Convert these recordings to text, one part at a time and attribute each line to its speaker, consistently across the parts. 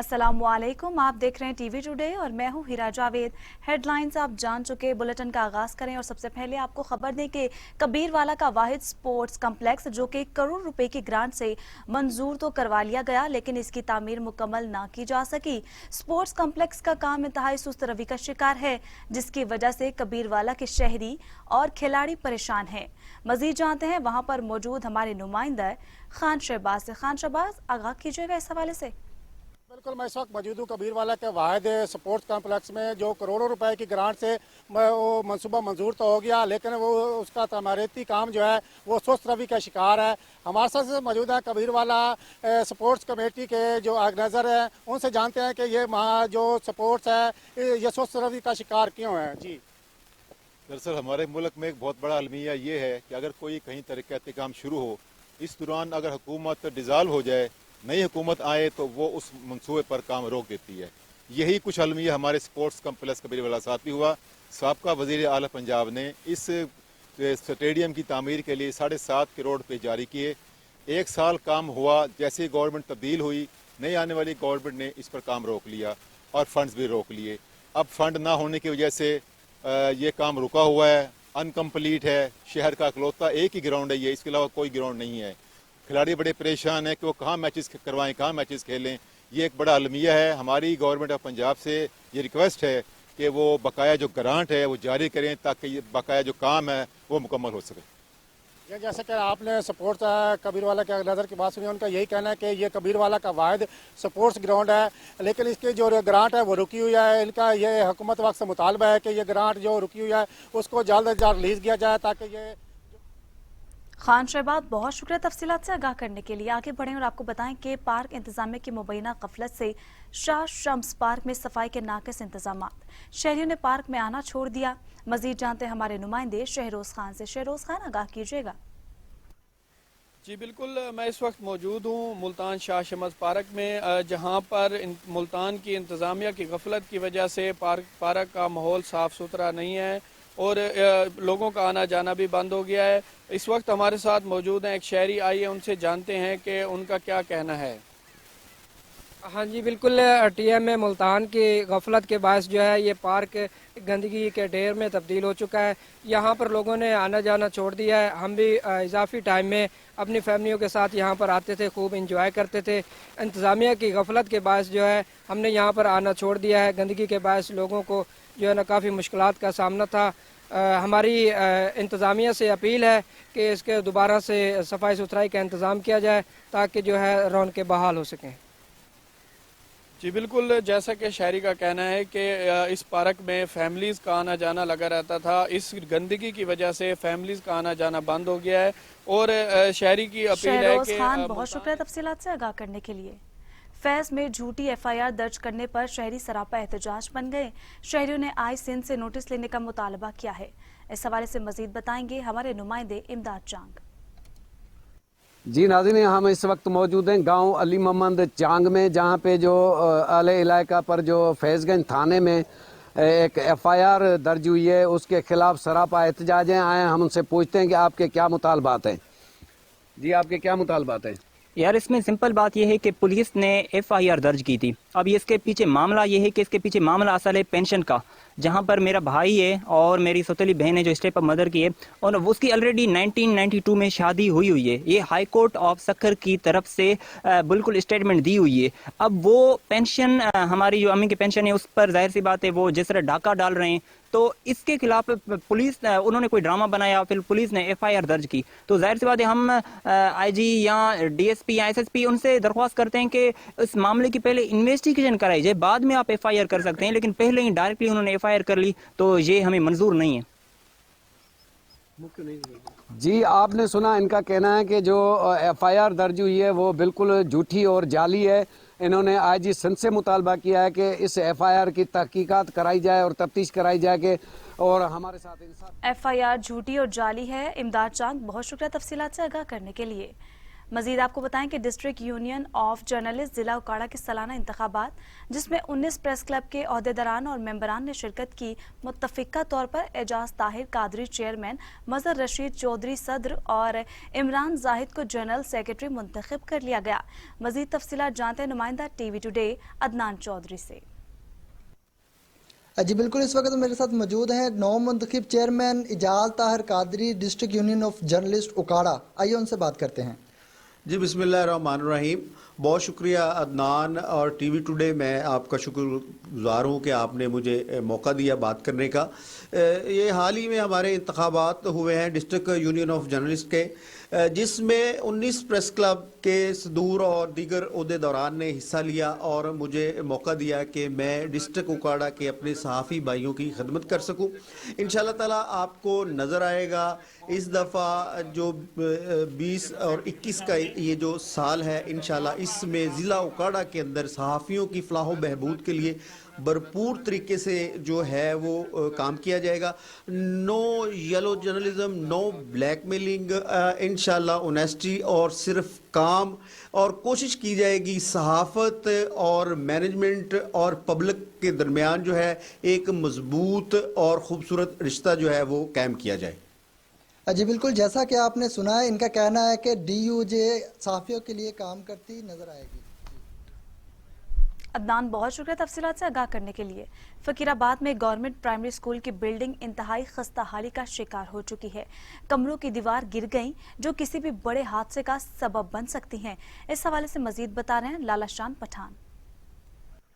Speaker 1: अस्सलामुअलैकुम, आप देख रहे हैं टीवी टुडे और मैं हूं हीरा जावेद। हेडलाइंस आप जान चुके, बुलेटिन का आगाज करें और सबसे पहले आपको खबर दें कि कबीरवाला का वाहिद स्पोर्ट्स कम्प्लेक्स जो कि 1 करोड़ रुपए की ग्रांट से मंजूर तो करवा लिया गया, लेकिन इसकी तामीर मुकम्मल ना की जा सकी। स्पोर्ट्स कम्प्लेक्स का काम इंतहाई सुस्त रवि का शिकार है, जिसकी वजह से कबीरवाला के शहरी और खिलाड़ी परेशान हैं। मजीद जानते हैं वहां पर मौजूद हमारे नुमाइंदा खान शहबाज से। खान शहबाज, आगाह कीजिएगा इस हवाले से।
Speaker 2: बिल्कुल, मैं इस वक्त मौजूद हूँ कबीरवाला के वाहिद स्पोर्ट्स कॉम्प्लेक्स में, जो करोड़ों रुपए की ग्रांट से वो मनसूबा मंजूर तो हो गया, लेकिन वो उसका तमारीती काम जो है वो सुस्त रवि का शिकार है। हमारे साथ मौजूद है कबीरवाला स्पोर्ट्स कमेटी के जो ऑर्गेनाइजर हैं, उनसे जानते हैं कि ये वहाँ जो स्पोर्ट्स है ये सुस्त रवि का शिकार क्यों है। जी,
Speaker 3: दरअसल हमारे मुल्क में एक बहुत बड़ा अलमिया ये है कि अगर कोई कहीं तरीक़ात काम शुरू हो, इस दौरान अगर हुकूमत डिज़ाल्व हो जाए, नई हुकूमत आए तो वो उस मंसूबे पर काम रोक देती है। यही कुछ अलमिया हमारे स्पोर्ट्स कम्प्लेक्स कबीरवाला साथ भी हुआ। साबका वज़ीर आला पंजाब ने इस स्टेडियम की तामीर के लिए 7.5 करोड़ रुपये जारी किए। 1 साल काम हुआ, जैसे गवर्नमेंट तब्दील हुई, नई आने वाली गवर्नमेंट ने इस पर काम रोक लिया और फंड्स भी रोक लिए। अब फंड ना होने की वजह से ये काम रुका हुआ है, अनकम्प्लीट है। शहर का इकलौता एक ही ग्राउंड है ये, इसके अलावा कोई ग्राउंड नहीं है। खिलाड़ी बड़े परेशान हैं कि वो कहाँ मैचेस करवाएं, कहाँ मैचेस खेलें। ये एक बड़ा अलमिया है। हमारी गवर्नमेंट ऑफ पंजाब से ये रिक्वेस्ट है कि वो बकाया जो ग्रांट है वो जारी करें, ताकि ये बकाया जो काम है वो मुकम्मल हो सके।
Speaker 2: जैसे कि आपने स्पोर्ट्स कबीरवाला के ऑर्गेनाइजर की बात सुनी, उनका यही कहना है कि ये कबीरवाला का वाहिद स्पोर्ट्स ग्राउंड है, लेकिन इसकी जो ग्रांट है वो रुकी हुई है। इनका ये हुकूमत वक्त से मुतालबा है कि ये ग्रांट जो रुकी हुई है उसको जल्द अज जल्द रिलीज किया जाए, ताकि ये।
Speaker 1: खान शहबाज, बहुत शुक्रिया तफसीलात से आगाह करने के लिए। आगे बढ़ें और आपको बताएं कि पार्क इंतजामिया की मुबैना गफलत से शाह शम्स पार्क में सफाई के नाकिस इंतजाम, शहरियों ने पार्क में आना छोड़ दिया। मजीद जानते हैं हमारे नुमाइंदे शहरोज खान से। शहरोज खान, आगाह कीजिएगा।
Speaker 4: जी बिल्कुल, मैं इस वक्त मौजूद हूँ मुल्तान शाह शम्स पार्क में, जहाँ पर मुल्तान की इंतज़ामिया की गफलत की वजह से पार्क का माहौल साफ़ सुथरा नहीं है और लोगों का आना जाना भी बंद हो गया है। इस वक्त हमारे साथ मौजूद हैं एक शहरी, आइए उनसे जानते हैं कि उनका क्या कहना है।
Speaker 5: हाँ जी बिल्कुल, टीएम में मुल्तान की गफलत के बायस जो है ये पार्क गंदगी के ढेर में तब्दील हो चुका है। यहाँ पर लोगों ने आना जाना छोड़ दिया है। हम भी इजाफी टाइम में अपनी फैमिलियों के साथ यहाँ पर आते थे, खूब इंजॉय करते थे। इंतज़ामिया की गफलत के बायस जो है हमने यहाँ पर आना छोड़ दिया है। गंदगी के बायस लोगों को जो है ना काफ़ी मुश्किलात का सामना था। हमारी इंतज़ामिया से अपील है कि इसके दोबारा से सफाई सुथराई का इंतज़ाम किया जाए, ताकि जो है रौनकें बहाल हो सकें।
Speaker 4: जी बिल्कुल, जैसा कि शहरी का कहना है कि इस पार्क में फैमिलीज़ का आना जाना लगा रहता था। इस गंदगी की वजह से फैमिलीज़ का आना जाना बंद हो गया है और शहरी की अपील है कि
Speaker 1: खान, बहुत शुक्रिया तफसीलात से आगाह करने के लिए। फैज में झूठी FIR दर्ज करने पर शहरी सरापा एहतजाज बन गए। शहरियों ने आई सिंध से नोटिस लेने का मुतालबा किया है। इस हवाले से मजीद बताएंगे हमारे नुमाइंदे इमदाद चांग।
Speaker 6: जी नाज़रीन, हम इस वक्त मौजूद हैं गांव अली मोहम्मद चांग में, जहां पे जो आले इलाका पर जो फैज़गंज थाने में एक FIR दर्ज हुई है, उसके खिलाफ सरापा एहतजाज आए। हम उनसे पूछते हैं कि आपके क्या मुतालबात हैं। जी, आपके क्या मुतालबात हैं?
Speaker 7: यार, इसमें सिंपल बात यह है कि पुलिस ने FIR दर्ज की थी। अब इसके पीछे मामला यह है कि इसके पीछे मामला असल है पेंशन का, जहां पर मेरा भाई है और मेरी सौतेली बहन है जो स्टेप अप मदर की है, और उसकी ऑलरेडी 1992 में शादी हुई हुई है। ये हाई कोर्ट ऑफ सक्खर की तरफ से बिल्कुल स्टेटमेंट दी हुई है। अब वो पेंशन, हमारी जो अम्मी की पेंशन है, उस पर जाहिर सी बात है वो जिस तरह डाका डाल रहे हैं, तो इसके खिलाफ पुलिस, उन्होंने कोई ड्रामा बनाया, फिर पुलिस ने FIR दर्ज की। तो जाहिर सी बात है हम IG या DSP या SSP उनसे दरख्वास्त करते हैं कि इस मामले की पहले इन्वेस्टिगेशन कराई जाए, बाद में आप FIR कर सकते हैं, लेकिन पहले ही डायरेक्टली उन्होंने FIR कर ली, तो ये हमें मंजूर नहीं है।
Speaker 6: जी, आपने सुना, इनका कहना है कि जो FIR दर्ज हुई है वो बिल्कुल झूठी और जाली है। इन्होंने IG सिंध से मुतालबा किया है कि इस FIR की तहकीकात कराई जाए और तफ्तीश कराई जाए कि और हमारे साथ इंसाफ।
Speaker 1: FIR झूठी और जाली है। इमदाद चांद, बहुत शुक्रिया तफसीलात से आगाह करने के लिए। मजीद आपको बताएं कि डिस्ट्रिक्ट यूनियन ऑफ जर्नलिस्ट जिला उकाड़ा के सालाना इंतखाबात, जिसमें 19 प्रेस क्लब के अहदेदारान और मेंबरान ने शिरकत की, मुत्तफिका तौर पर एजाज ताहिर कादरी चेयरमैन, मजहर रशीद चौधरी सदर और इमरान जाहिद को जनरल सेक्रेटरी मुंतखब कर लिया गया। मजीद तफसीलात जानते हैं नुमाइंदा टीवी टुडे अदनान चौधरी से।
Speaker 8: जी बिल्कुल, इस वक्त मेरे साथ मौजूद हैं नौ मुंतखब chairman Ejaz Tahir Qadri, district union of journalist Okara. आइए उनसे बात करते हैं।
Speaker 9: जी बिस्मिल्लाहिर्रहमानिर्रहीम। बहुत शुक्रिया अदनान और टीवी टुडे, मैं आपका शुक्रगुजार हूँ कि आपने मुझे मौका दिया बात करने का। ये हाल ही में हमारे इंतखाबात हुए हैं डिस्ट्रिक्ट यूनियन ऑफ जर्नलिस्ट के, जिसमें 19 प्रेस क्लब के सदूर और दीगर ओहदेदारान ने हिस्सा लिया और मुझे मौका दिया कि मैं डिस्ट्रिक्ट उकाड़ा के अपने सहाफ़ी भाइयों की खिदमत कर सकूं। इंशाल्लाह ताला आपको नज़र आएगा इस दफ़ा जो 20 और 21 का ये जो साल है, इंशाल्लाह इसमें ज़िला उकाड़ा के अंदर सहाफ़ियों की फलाह बहबूद के लिए भरपूर तरीके से जो है वो काम किया जाएगा। No yellow journalism, no blackmailing, इंशाल्लाह ऑनेस्टी और सिर्फ काम, और कोशिश की जाएगी सहाफ़त और मैनेजमेंट और पब्लिक के दरमियान जो है एक मजबूत और ख़ूबसूरत रिश्ता जो है वो कायम किया जाए।
Speaker 8: जी बिल्कुल, जैसा कि आपने सुना है, इनका कहना है कि DUJ सहाफ़ियों के लिए काम करती नजर आएगी।
Speaker 1: अदनान, बहुत शुक्रिया तफसीलात से आगाह करने के लिए। फकीराबाद में गवर्नमेंट प्राइमरी स्कूल की बिल्डिंग इंतहाई खस्ता हाली का शिकार हो चुकी है। कमरों की दीवार गिर गई जो किसी भी बड़े हादसे का सबब बन सकती हैं। इस हवाले से मजीद बता रहे हैं लाला शान पठान।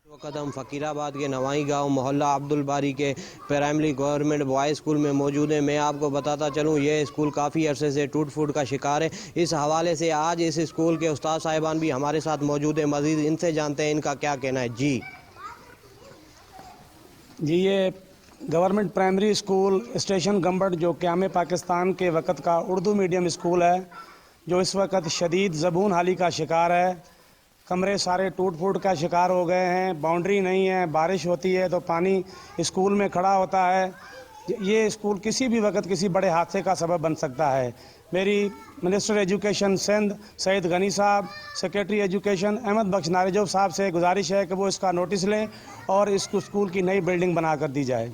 Speaker 10: वक्त हम फकीराबाद के नवाई गांव मोहल्ला अब्दुल बारी के प्राइमरी गवर्नमेंट बॉयज़ स्कूल में मौजूद हैं। मैं आपको बताता चलूं, ये स्कूल काफ़ी अरसे से टूट फूट का शिकार है। इस हवाले से आज इस स्कूल के उस्ताद साहिबान भी हमारे साथ मौजूद हैं। मज़ीद इनसे जानते हैं इनका क्या कहना है। जी
Speaker 11: ये गवर्नमेंट प्राइमरी स्कूल स्टेशन गंबड़ जो क़याम पाकिस्तान के वक़्त का उर्दू मीडियम स्कूल है, जो इस वक्त शदीद ज़बून हाली का शिकार है। कमरे सारे टूट फूट का शिकार हो गए हैं, बाउंड्री नहीं है, बारिश होती है तो पानी स्कूल में खड़ा होता है। ये स्कूल किसी भी वक्त किसी बड़े हादसे का सबब बन सकता है। मेरी मिनिस्टर एजुकेशन सिंध सईद गनी साहब, सेक्रेटरी एजुकेशन अहमद बख्श नारिजोब साहब से गुजारिश है कि वो इसका नोटिस लें और इस स्कूल की नई बिल्डिंग बना कर दी जाए।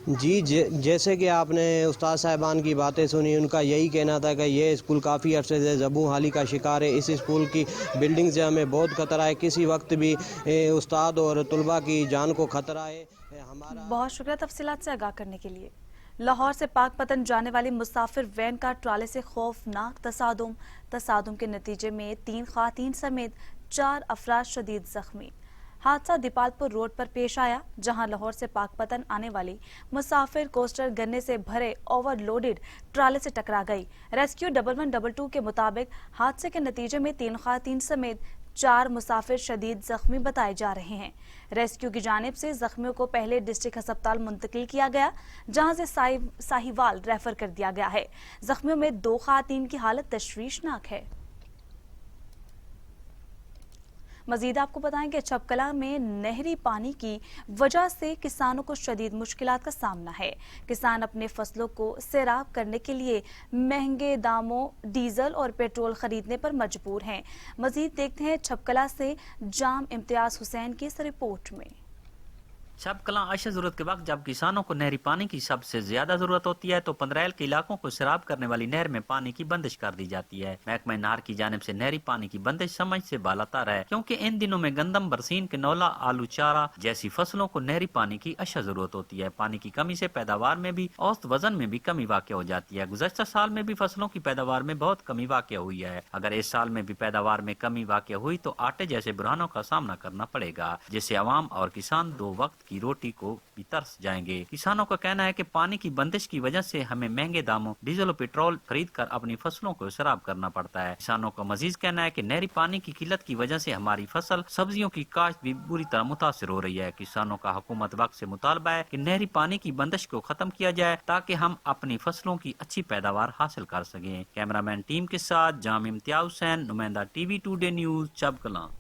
Speaker 10: जी जैसे कि आपने उस्ताद साहिबान की बातें सुनी, उनका यही कहना था कि ये स्कूल काफ़ी अरसे से ज़बून हाली का शिकार है। इस स्कूल की बिल्डिंग से हमें बहुत खतरा है, किसी वक्त भी उस्ताद और तुलबा की जान को खतरा है। हमारा
Speaker 1: बहुत शुक्रिया तफसीलात से आगाह करने के लिए। लाहौर से पाकपतन जाने वाली मुसाफिर वैन का ट्राले से खौफनाक तसादुम के नतीजे में 3 ख़वातीन समेत 4 अफराद शदीद जख्मी। हादसा दीपालपुर रोड पर पेश आया, जहां लाहौर से पाकपतन आने वाली मुसाफिर कोस्टर गन्ने से भरे ओवरलोडेड ट्राले से टकरा गई। रेस्क्यू 1112 के मुताबिक हादसे के नतीजे में 3 ख़वातीन समेत 4 मुसाफिर शदीद जख्मी बताए जा रहे हैं। रेस्क्यू की जानिब से जख्मियों को पहले डिस्ट्रिक्ट अस्पताल मुंतकिल किया गया, जहां से साहिवाल रेफर कर दिया गया है। जख्मियों में 2 ख़वातीन की हालत तशवीशनाक है। मजीद आपको बताएं कि छपकला में नहरी पानी की वजह से किसानों को शदीद मुश्किलात का सामना है। किसान अपने फसलों को सैराब करने के लिए महंगे दामों डीजल और पेट्रोल खरीदने पर मजबूर हैं। मजीद देखते हैं छपकला से जाम इम्तियाज हुसैन की इस रिपोर्ट में।
Speaker 12: छपकला अशद जरूरत के वक्त जब किसानों को नहरी पानी की सबसे ज्यादा जरूरत होती है तो पंद्रैल के इलाकों को सैराब करने वाली नहर में पानी की बंदिश कर दी जाती है। महकमा नहर की जानिब से नहरी पानी की बंदिश समझ से बालातर है, क्योंकि इन दिनों में गंदम, बरसीन, कनौला, आलू चारा जैसी फसलों को नहरी पानी की अशद जरूरत होती है। पानी की कमी से पैदावार में भी औसत वजन में भी कमी वाक़ हो जाती है। गुज़श्ता साल में भी फसलों की पैदावार में बहुत कमी वाक़ हुई है। अगर इस साल में भी पैदावार में कमी वाक़ हुई तो आटे जैसे बुरहानों का सामना करना पड़ेगा, जिससे अवाम और किसान 2 वक्त की रोटी को भी तरस जाएंगे। किसानों का कहना है कि पानी की बंदिश की वजह से हमें महंगे दामों डीजल और पेट्रोल खरीद कर अपनी फसलों को सैराब करना पड़ता है। किसानों का मजीद कहना है कि नहरी पानी की किल्लत की वजह से हमारी फसल सब्जियों की काश्त भी बुरी तरह मुतासिर हो रही है। किसानों का हुकूमत वक्त से मुतालबा है कि नहरी पानी की बंदिश को खत्म किया जाए ताकि हम अपनी फसलों की अच्छी पैदावार हासिल कर सकें। कैमरामैन टीम के साथ जाम इम्तियाज हुसैन, नुमाइंदा टीवी टुडे न्यूज, छपकला।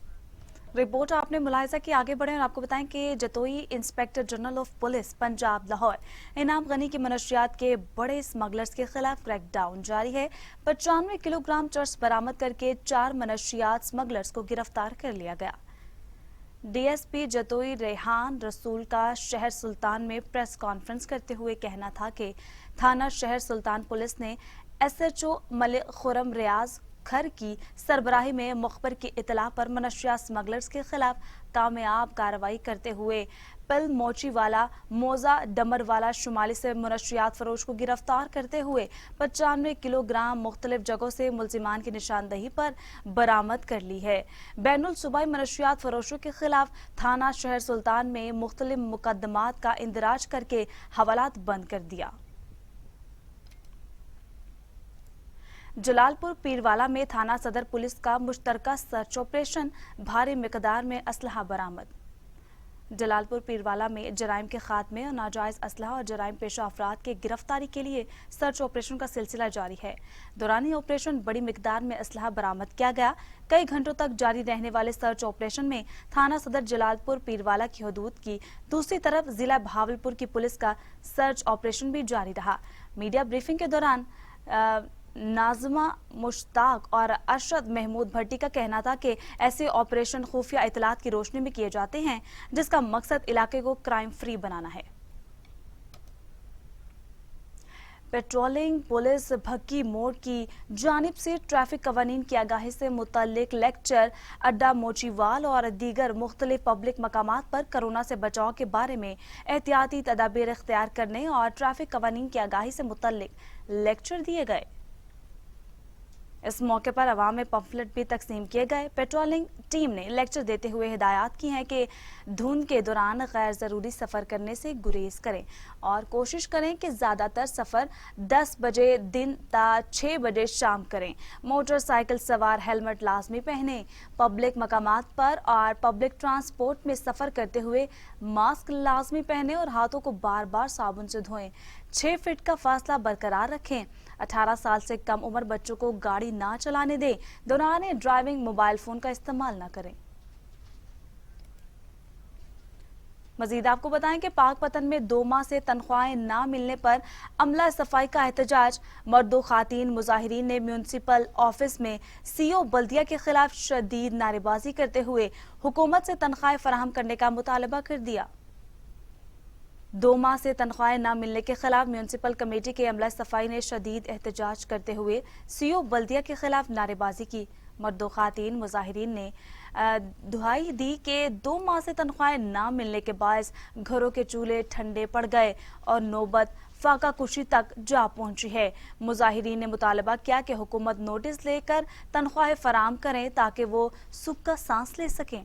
Speaker 1: रिपोर्ट आपने मुलाहिजा की। आगे बढ़े और आपको बताएं कि Jatoi inspector general of police Punjab Lahore इनाम गनी की मनशियात के बड़े स्मगलर्स के खिलाफ क्रैकडाउन जारी है। 95 किलोग्राम चर्स बरामद करके 4 मनशियात स्मगलर्स को गिरफ्तार कर लिया गया। डीएसपी जतोई रेहान रसूल का शहर सुल्तान में प्रेस कॉन्फ्रेंस करते हुए कहना था कि थाना शहर सुल्तान पुलिस ने SHO मलिक खुरम रियाज खर की सरबराही में मुखबर की इतला पर मनशियात स्मगलर्स के खिलाफ कामयाब कार्रवाई करते हुए पिल मोचीवाला मोजा डमरवाला शुमाली से मनशियात फरोश को गिरफ्तार करते हुए 95 किलोग्राम मुख्तलिफ जगहों से मुल्जिमान की निशानदही पर बरामद कर ली है। बैनुल सूबाई मनशियात फरोशों के खिलाफ थाना शहर सुल्तान में मुख्तलिफ मुकदमात का इंदराज करके हवालात बंद कर दिया। जलालपुर पीरवाला में थाना सदर पुलिस का मुश्तरका सर्च ऑपरेशन, भारी मिकदार में असलहा बरामद। जलालपुर पीरवाला में जराइम के खात्मे और नाजायज असलहा और जराइम पेशा अफराद के गिरफ्तारी के लिए सर्च ऑपरेशन का सिलसिला जारी है। दौरान ऑपरेशन बड़ी मिकदार में असलहा बरामद किया गया। कई घंटों तक जारी रहने वाले सर्च ऑपरेशन में थाना सदर जलालपुर पीरवाला की हदूद की दूसरी तरफ जिला भावलपुर की पुलिस का सर्च ऑपरेशन भी जारी रहा। मीडिया ब्रीफिंग के दौरान नाज़मा मुश्ताक और अरशद महमूद भट्टी का कहना था कि ऐसे ऑपरेशन खुफिया इतलात की रोशनी में किए जाते हैं जिसका मकसद इलाके को क्राइम फ्री बनाना है। पेट्रोलिंग पुलिस भक्की मोड़ की जानिब से ट्रैफिक कवानीन की आगाही से मुतल्लिक लेक्चर, अड्डा मोचीवाल और दीगर मुख्तलिफ पब्लिक मकामात पर कोरोना से बचाव के बारे में एहतियाती तदाबीर इख्तियार करने और ट्रैफिक कवानीन की आगाही से मुतल्लिक लेक्चर दिए गए। इस मौके पर अवाम में पंफलेट भी तकसीम किए गए। पेट्रोलिंग टीम ने लेक्चर देते हुए हिदायत की है कि धुंध के दौरान गैर ज़रूरी सफ़र करने से गुरेज करें और कोशिश करें कि ज़्यादातर सफ़र 10 बजे दिन ता 6 बजे शाम करें। मोटरसाइकिल सवार हेलमेट लाजमी पहने। पब्लिक मकामात पर और पब्लिक ट्रांसपोर्ट में सफ़र करते हुए मास्क लाजमी पहने और हाथों को बार बार साबुन से धोएं। 6 फीट का फासला बरकरार रखें। 18 साल से कम उम्र बच्चों को गाड़ी ना चलाने दें। दौरान ड्राइविंग मोबाइल फोन का इस्तेमाल ना करें। मजीद आपको बताएं कि पाकपतन में 2 माह से तनख्वाहें ना मिलने पर अमला सफाई का एहतजाज। मर्दो खातीन मुजाहिरीन ने म्यूनसिपल ऑफिस में CO बल्दिया के खिलाफ शदीद नारेबाजी करते हुए हुकूमत से तनख्वाहें फराहम करने का मुतालबा कर दिया। 2 माह से तनख्वाहें न मिलने के खिलाफ म्यूनसिपल कमेटी के अमला सफाई ने शदीद एहतजाज करते हुए CO बल्दिया के खिलाफ नारेबाजी की। मर्दो खातीन मुजाहिरीन ने दुहाई दी कि 2 माह से तनख्वाहें न मिलने के बायस घरों के चूल्हे ठंडे पड़ गए और नौबत फाका कुशी तक जा पहुंची है। मुजाहिरीन ने मुतालबा किया कि हुकूमत नोटिस लेकर तनख्वाहें फराहम करें ताकि वो सुख का सांस ले सकें।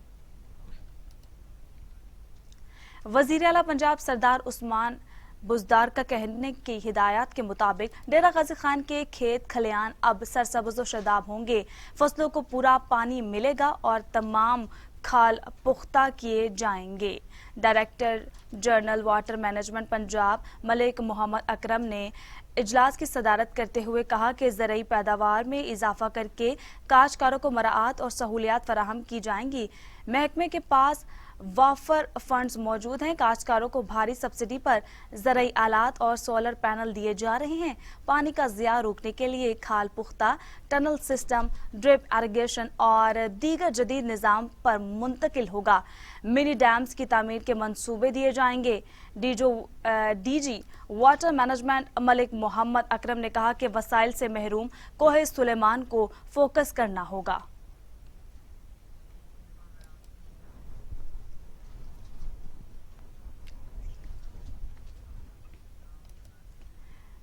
Speaker 1: वजीर आला पंजाब सरदार उस्मान बुजदार का कहने की हिदायत के मुताबिक डेरा गाजी खान के खेत खलियान अब सरसब्ज़ व शदाब होंगे। फसलों को पूरा पानी मिलेगा और तमाम खाल पुख्ता किए जाएंगे। Director general water management Punjab Malik Mohammad Akram ने इजलास की सदारत करते हुए कहा कि ज़रूरी पैदावार में इजाफा करके काश्तकारों को मराआत और सहूलियात फराहम की जाएंगी। महकमे के पास वाफर फंड्स मौजूद हैं। काश्तकारों को भारी सब्सिडी पर ज़रूरी आलात और सोलर पैनल दिए जा रहे हैं। पानी का ज़िया रोकने के लिए खाल पुख्ता, टनल सिस्टम, ड्रिप इरिगेशन और दीगर जदीद निज़ाम पर मुंतकिल होगा। मिनी डैम्स की तामीर के मंसूबे दिए जाएंगे। DG water management Malik Mohammad Akram ने कहा कि वसाइल से महरूम कोहे सुलेमान को फोकस करना होगा।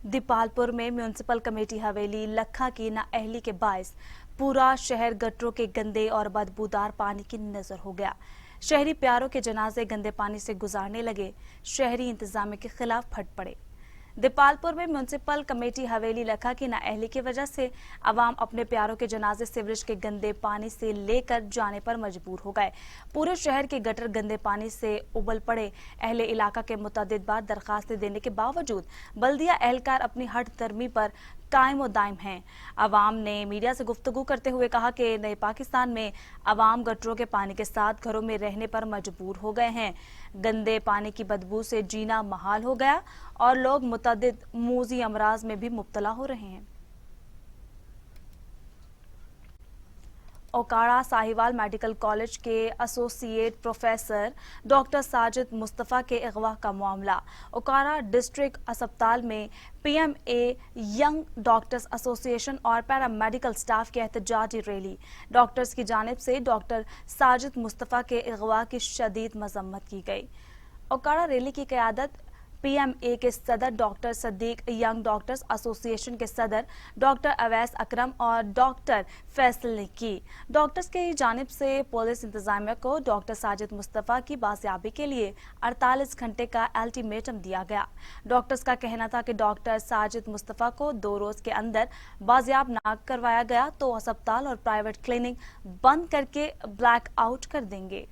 Speaker 1: दीपालपुर में म्यूनसिपल कमेटी हवेली लखा की नाअहली के बायस पूरा शहर गटरों के गंदे और बदबूदार पानी की नजर हो गया। शहरी प्यारों के जनाजे गंदे पानी से गुजारने लगे। शहरी इंतजामिया के खिलाफ फट पड़े। दीपालपुर में म्यूनसिपल कमेटी हवेली लखा की नाअहली की वजह से अवाम अपने प्यारों के जनाजे सीवरेज के गंदे पानी से लेकर जाने पर मजबूर हो गए। पूरे शहर के गटर गंदे पानी से उबल पड़े। अहले इलाका के मुतअद्दिद बार दरखास्तें देने के बावजूद बल्दिया एहलकार अपनी हट दर्मी पर कायम और दायम हैं। अवाम ने मीडिया से गुफ्तगू करते हुए कहा कि नए पाकिस्तान में अवाम गटरों के पानी के साथ घरों में रहने पर मजबूर हो गए हैं। गंदे पानी की बदबू से जीना महाल हो गया और लोग मुतअद्दिद मूजी अमराज में भी मुब्तला हो रहे हैं। ओकाड़ा साहिवाल मेडिकल कॉलेज के associate professor doctor Sajid Mustafa के अगवा का मामला। ओकाड़ा डिस्ट्रिक्ट अस्पताल में PMA यंग डॉक्टर्स एसोसिएशन और पैरामेडिकल स्टाफ की एहतजाजी रैली। डॉक्टर्स की जानिब से डॉक्टर साजिद मुस्तफ़ा के अगवा की शदीद मजम्मत की गई। ओकाड़ा रैली की क़यादत PMA के सदर doctor Sadiq, young doctors association के सदर डॉक्टर अवैस अकरम और डॉक्टर फैसल ने की। डॉक्टर्स की जानिब से पुलिस इंतजामिया को डॉक्टर साजिद मुस्तफ़ा की बाजियाबी के लिए 48 घंटे का अल्टीमेटम दिया गया। डॉक्टर्स का कहना था कि डॉक्टर साजिद मुस्तफ़ा को 2 रोज के अंदर बाजियाब ना करवाया गया तो अस्पताल और प्राइवेट क्लिनिक बंद करके ब्लैक आउट कर देंगे।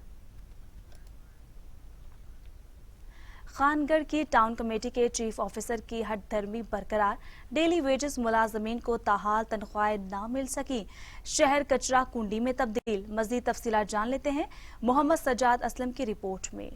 Speaker 1: खानगढ़ की टाउन कमेटी के चीफ ऑफिसर की हठधर्मी बरकरार। डेली वेजेस मुलाजमीन को ताहाल तनख्वाहें ना मिल सकी। शहर कचरा कुंडी में तब्दील। मजीद तफसीलात जान लेते हैं मोहम्मद सजाद असलम की रिपोर्ट में।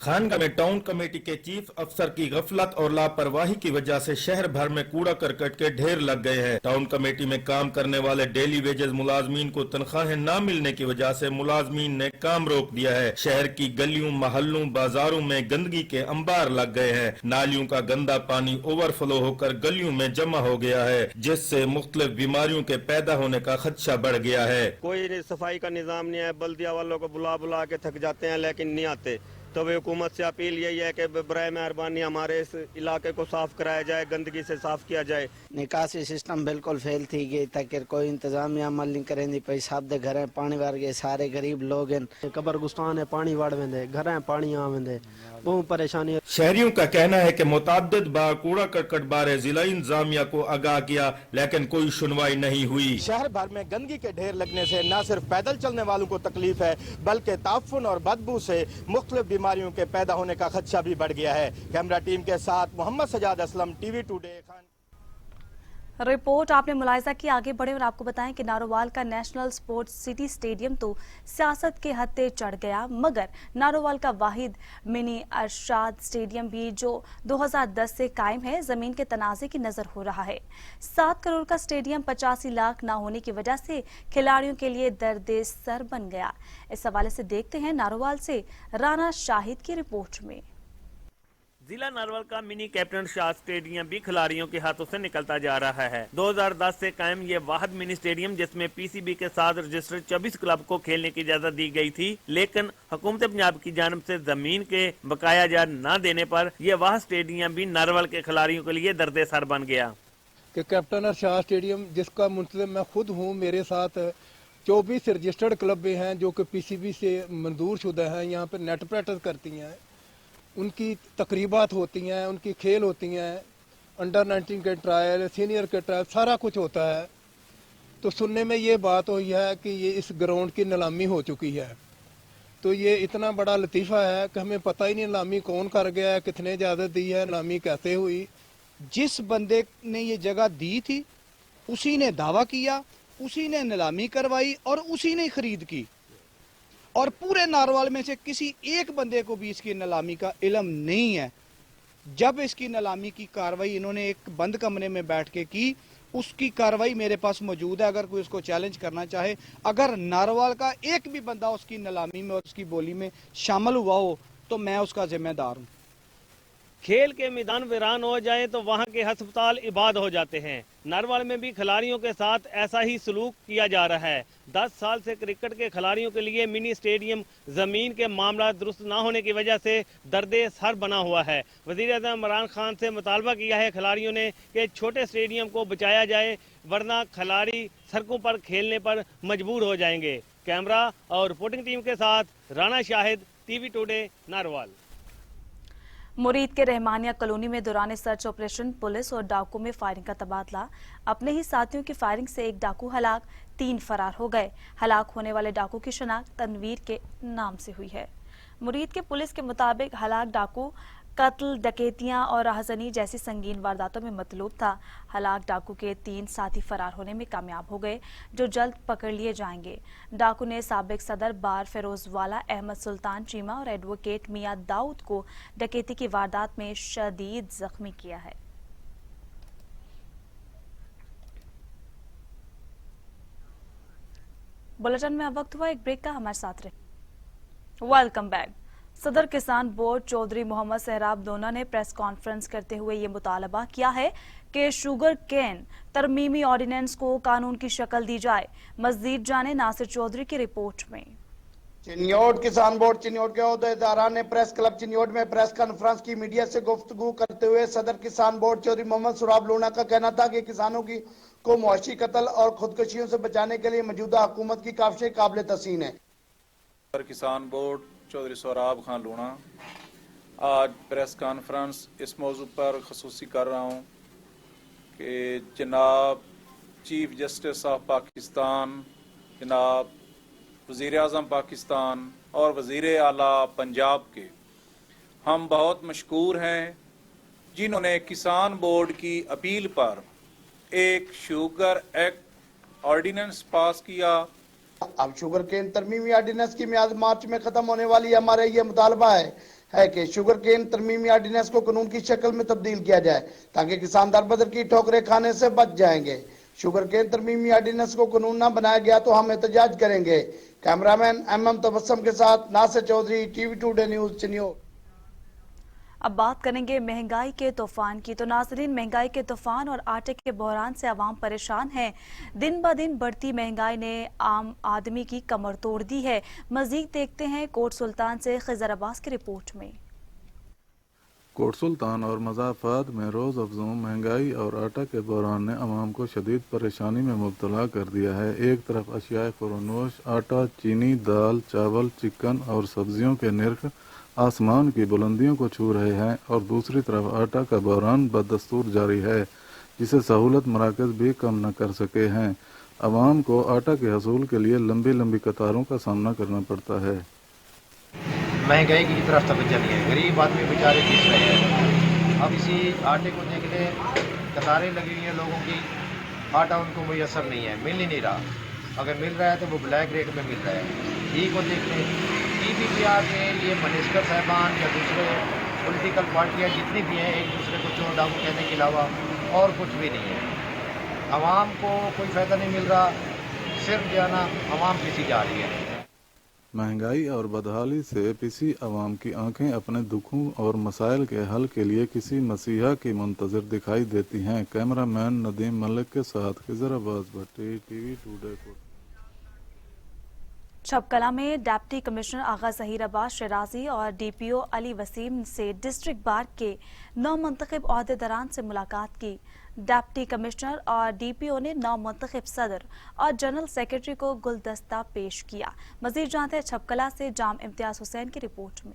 Speaker 13: खानगढ़ में टाउन कमेटी के चीफ अफसर की गफलत और लापरवाही की वजह से शहर भर में कूड़ा करकट के ढेर लग गए हैं। टाउन कमेटी में काम करने वाले डेली वेजेस मुलाजमीन को तनख्वाहें न मिलने की वजह से मुलाजमीन ने काम रोक दिया है। शहर की गलियों, महल्लों, बाजारों में गंदगी के अंबार लग गए हैं। नालियों का गंदा पानी ओवरफ्लो होकर गलियों में जमा हो गया है, जिससे मुख्तलिफ बीमारियों के पैदा होने का खदशा बढ़ गया है।
Speaker 14: कोई सफाई का निजाम नहीं है। बल्दिया वालों को बुला बुला के थक जाते हैं लेकिन नहीं आते। तो वे हुकूमत से अपील यही है कि बराए मेहरबानी हमारे इस इलाके को साफ कराया जाए, गंदगी से साफ किया जाए।
Speaker 15: निकासी सिस्टम बिल्कुल फेल थी गई ताकि कोई इंतजामिया अमल नहीं करेंदी। पई सब दे घर पानी वार गए, सारे गरीब लोग हैं। कब्रगुस्तान है पानी वड़ वेंदे, घर पानी आ वेंदे, बहुत परेशानी।
Speaker 13: शहरियों का कहना है कि मुतअद्दिद बार कूड़ा करकट बारे जिला इंतजामिया को आगाह किया लेकिन कोई सुनवाई नहीं हुई।
Speaker 16: शहर भर में गंदगी के ढेर लगने से न सिर्फ पैदल चलने वालों को तकलीफ है बल्कि ताफुन और बदबू से मुख्तलिफ बीमारियों के पैदा होने का खदशा भी बढ़ गया है। कैमरा टीम के साथ Mohammad Sajjad Aslam, TV today.
Speaker 1: Report आपने मुलाहिजा की। आगे बढ़े और आपको बताएं कि नारोवाल का नेशनल स्पोर्ट्स सिटी स्टेडियम तो सियासत के हत्थे चढ़ गया, मगर नारोवाल का वाहिद मिनी अरशाद स्टेडियम भी जो 2010 से कायम है जमीन के तनाज़े की नजर हो रहा है। 7 करोड़ का स्टेडियम 85 लाख ना होने की वजह से खिलाड़ियों के लिए दर्द सर बन गया। इस हवाले से देखते हैं नारोवाल से राना शाहिद की रिपोर्ट में।
Speaker 17: जिला नारोवाल का मिनी कैप्टन शाह स्टेडियम भी खिलाड़ियों के हाथों से निकलता जा रहा है। 2010 से कायम ये वाहिद मिनी स्टेडियम जिसमें PCB के साथ रजिस्टर्ड 24 क्लब को खेलने की इजाजत दी गई थी, लेकिन हुकूमत पंजाब की जानिब से जमीन के बकाया जा न देने पर यह वाहिद स्टेडियम भी नारोवाल के खिलाड़ियों के लिए दर्द सर बन गया।
Speaker 18: कि कैप्टन शाह स्टेडियम जिसका मुंतजिम मैं खुद हूँ, मेरे साथ 24 रजिस्टर्ड क्लब भी हैं जो कि PCB से मंजूर शुदा हैं। यहाँ पर नेट प्रैक्टिस करती हैं, उनकी तकरीबात होती हैं, उनकी खेल होती हैं, अंडर 19 के ट्रायल, सीनियर के ट्रायल, सारा कुछ होता है। तो सुनने में ये बात हुई है कि ये इस ग्राउंड की नीलामी हो चुकी है। तो ये इतना बड़ा लतीफ़ा है कि हमें पता ही नहीं नीलामी कौन कर गया है, कितने इजाज़त दी है, नीलामी कैसे हुई।
Speaker 19: जिस बंदे ने ये जगह दी थी उसी ने दावा किया, उसी ने नीलामी करवाई और उसी ने खरीद की, और पूरे नारोवाल में से किसी एक बंदे को भी इसकी नीलामी का इल्म नहीं है। जब इसकी नीलामी की कार्रवाई इन्होंने एक बंद कमरे में बैठ के की, उसकी कार्रवाई मेरे पास मौजूद है। अगर कोई उसको चैलेंज करना चाहे, अगर नारोवाल का एक भी बंदा उसकी नीलामी में और उसकी बोली में शामिल हुआ हो तो मैं उसका जिम्मेदार हूँ।
Speaker 17: खेल के मैदान वीरान हो जाए तो वहाँ के अस्पताल इबाद हो जाते हैं। नारोवाल में भी खिलाड़ियों के साथ ऐसा ही सलूक किया जा रहा है। 10 साल से क्रिकेट के खिलाड़ियों के लिए मिनी स्टेडियम जमीन के मामला दुरुस्त ना होने की वजह से दर्द सर बना हुआ है। वज़ीर-ए-आज़म इमरान खान से मुतालबा किया है खिलाड़ियों ने कि छोटे स्टेडियम को बचाया जाए, वरना खिलाड़ी सड़कों पर खेलने पर मजबूर हो जाएंगे। कैमरा और रिपोर्टिंग टीम के साथ राना शाहिद, TV टुडे, नारोवाल।
Speaker 1: मुरीद के रहमानिया कॉलोनी में दौरान सर्च ऑपरेशन पुलिस और डाकू में फायरिंग का तबादला। अपने ही साथियों की फायरिंग से एक डाकू हलाक, 3 फरार हो गए। हलाक होने वाले डाकू की शनाख्त तनवीर के नाम से हुई है। मुरीद के पुलिस के मुताबिक हलाक डाकू कत्ल, डकैतियां और राहजनी जैसी संगीन वारदातों में मतलूब था। हलाक डाकू के 3 साथी फरार होने में कामयाब हो गए, जो जल्द पकड़ लिए जाएंगे। डाकू ने साबिक सदर बार फिरोजवाला अहमद सुल्तान चीमा और एडवोकेट मियां दाऊद को डकैती की वारदात में शदीद जख्मी किया है। बुलेटिन में अब वक्त हुआ एक ब्रेक का, हमारे साथ रहे। Welcome back. सदर किसान बोर्ड चौधरी मोहम्मद सहराब दोना ने प्रेस कॉन्फ्रेंस करते हुए ये मुतालबा किया है कि शुगर केन तरमीमी ऑर्डिनेंस को कानून की शक्ल दी जाए। मजीद जाने नासिर चौधरी की रिपोर्ट में।
Speaker 20: चिन्योट किसान बोर्ड चिन्योट के अहदेदारान ने प्रेस क्लब चिन्योट में प्रेस कॉन्फ्रेंस की मीडिया से गुफ्तगू करते हुए सदर किसान बोर्ड चौधरी मोहम्मद सहराब लोना का कहना था कि किसानों को मुआशी कत्ल और खुदकुशियों से बचाने के लिए मौजूदा हुकूमत की काविशें काबिल तहसीन है।
Speaker 21: सदर किसान बोर्ड चौधरी सहराब खान लोना आज प्रेस कॉन्फ्रेंस इस मौजू पर खसूसी कर रहा हूँ कि जनाब चीफ जस्टिस ऑफ पाकिस्तान, जनाब वज़ीर आज़म पाकिस्तान और वज़ीर आला पंजाब के हम बहुत मशकूर हैं, जिन्होंने किसान बोर्ड की अपील पर एक शुगर एक्ट ऑर्डिनेंस पास किया।
Speaker 20: अब शुगर केन तरमीमी ऑर्डिनेंस की मियाद मार्च में खत्म होने वाली है। हमारा ये मुतालबा है कि शुगर केन तरमीमी ऑर्डिनेंस को कानून की शक्ल में तब्दील किया जाए ताकि किसान दर बदर की ठोकरें खाने से बच जाएंगे। शुगर केन तरमीमी ऑर्डिनेंस को कानून ना बनाया गया तो हम एहतजाज करेंगे। कैमरामैन एम तबस्सुम के साथ Nasir Chaudhry, TV today news Chiniot.
Speaker 1: अब बात करेंगे महंगाई के तूफान की। तो नाज़रीन, महंगाई के तूफान और आटे के बहरान से आवाम परेशान है। दिन ब दिन बढ़ती महंगाई ने आम आदमी की कमर तोड़ दी है। मजीद देखते हैं कोट सुल्तान से खिजर अब्बास की रिपोर्ट में।
Speaker 22: कोट सुल्तान और मज़ाफ़ात में रोज़ अफजों महंगाई और आटा के बहरान ने अवाम को शदीद परेशानी में मुब्तला कर दिया है। एक तरफ अशियाए फ़रोनोश, आटा, चीनी, दाल, चावल, चिकन और सब्जियों के निर्ख आसमान की बुलंदियों को छू रहे हैं और दूसरी तरफ आटा का बहरान बदस्तूर जारी है, जिसे सहूलत मराकज़ भी कम न कर सके हैं। अवाम को आटा के हसूल के लिए लंबी लंबी कतारों का सामना करना पड़ता है।
Speaker 23: महंगाई की तरफ तवज्जो नहीं है, गरीब आदमी बेचारे पिस रहे हैं। अब इसी आटे को देख ले, कतारें लगी हुई हैं लोगों की, आटा उनको मुयसर नहीं है, मिल ही नहीं रहा। अगर मिल रहा है तो वो ब्लैक रेट में मिल रहा है। घी को देख लें, TPPR में ये मिनिस्टर साहबान या दूसरे पॉलिटिकल पार्टियाँ जितनी भी हैं एक दूसरे को चोर डाकू कहने के अलावा और कुछ भी नहीं है। आवाम को कोई फ़ायदा नहीं मिल रहा, सिर्फ जो है ना आवाम पिसी जा रही है।
Speaker 22: महंगाई और बदहाली से पिसी अवाम की आंखें अपने दुखों और मसाइल के हल के लिए किसी मसीहा की मुंतज़िर दिखाई देती हैं। कैमरामैन नदीम मलिक के साथ खिजर अब्बास भट्टी, टीवी टुडे को।
Speaker 1: छपकला में डिप्टी कमिश्नर आगा ज़हीर अब्बास शराजी और DPO अली वसीम से डिस्ट्रिक्ट बार के नौमुंतखब ओहदेदारान से मुलाकात की। डिप्टी कमिश्नर और DPO ने नौमुंतखब सदर और जनरल सेक्रेटरी को गुलदस्ता पेश किया। मजीद जानते हैं छपकला से जाम इम्तियाज हुसैन की रिपोर्ट में।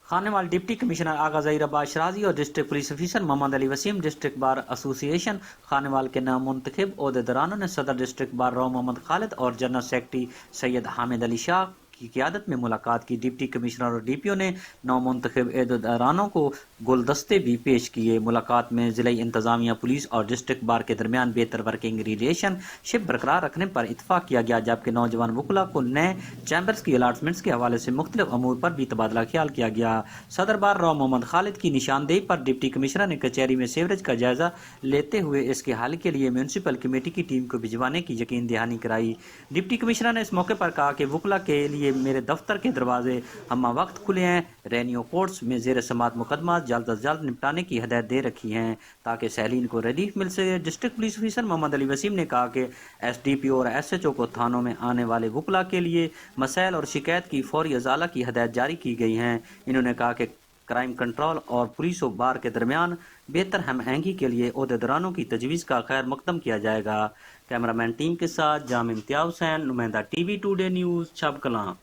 Speaker 12: खानेवाल डिप्टी कमिश्नर आगा ज़हीर अब्बास शराजी और district police officer Mohammad Ali Waseem, district bar association Khanewal के नामुंतखब ओहदेदारानों ने सदर डिस्ट्रिक्ट बार राव मोहम्मद खालिद और जनरल सेक्रेटरी सैयद हामिद अली शाह की क़ियादत में मुलाकात की। डिप्टी कमिश्नर और DPO ने नामुंतखब ओहदेदारानों को गुलदस्ते भी पेश किए। मुलाकात में ज़िला इंतज़ामिया, पुलिस और डिस्ट्रिक्ट बार के दरमियान बेहतर वर्किंग रिलेशनशिप बरकरार रखने पर इत्तफाक किया गया, जबकि नौजवान वकला को नए चैम्बर्स की अलाटमेंट्स के हवाले से मुख्तलिफ अमूर पर भी तबादला ख्याल किया गया। सदर बार राव मोहम्मद खालिद की निशानदेही पर डिप्टी कमिश्नर ने कचहरी में सीवरेज का जायजा लेते हुए इसके हल के लिए म्यूनसिपल कमेटी की टीम को भिजवाने की यकीन दहानी कराई। डिप्टी कमिश्नर ने इस मौके पर कहा कि वकला के लिए मेरे दफ्तर के दरवाजे हम्मा वक्त खुले हैं। रेनियो कोर्ट्स में ज़ेर समात मुकदमा जल्द अज जल्द निपटाने की हदायत दे रखी हैं ताकि सैलीन को रिलीफ मिल सके। District police officer Mohammad Ali Waseem ने कहा कि SDPO और SHO को थानों में आने वाले वकला के लिए मसाइल और शिकायत की फौरी अजाला की हदायत जारी की गई हैं। इन्होंने कहा कि क्राइम कंट्रोल और पुलिस और बार के दरमियान बेहतर हम आहंगी के लिए ओहदेदारानों की तजवीज़ का खैर मकदम किया जाएगा। कैमरामैन टीम के साथ जाम इम्तियाज हुसैन, नुमाइंदा TV टुडे न्यूज़, छपकलां।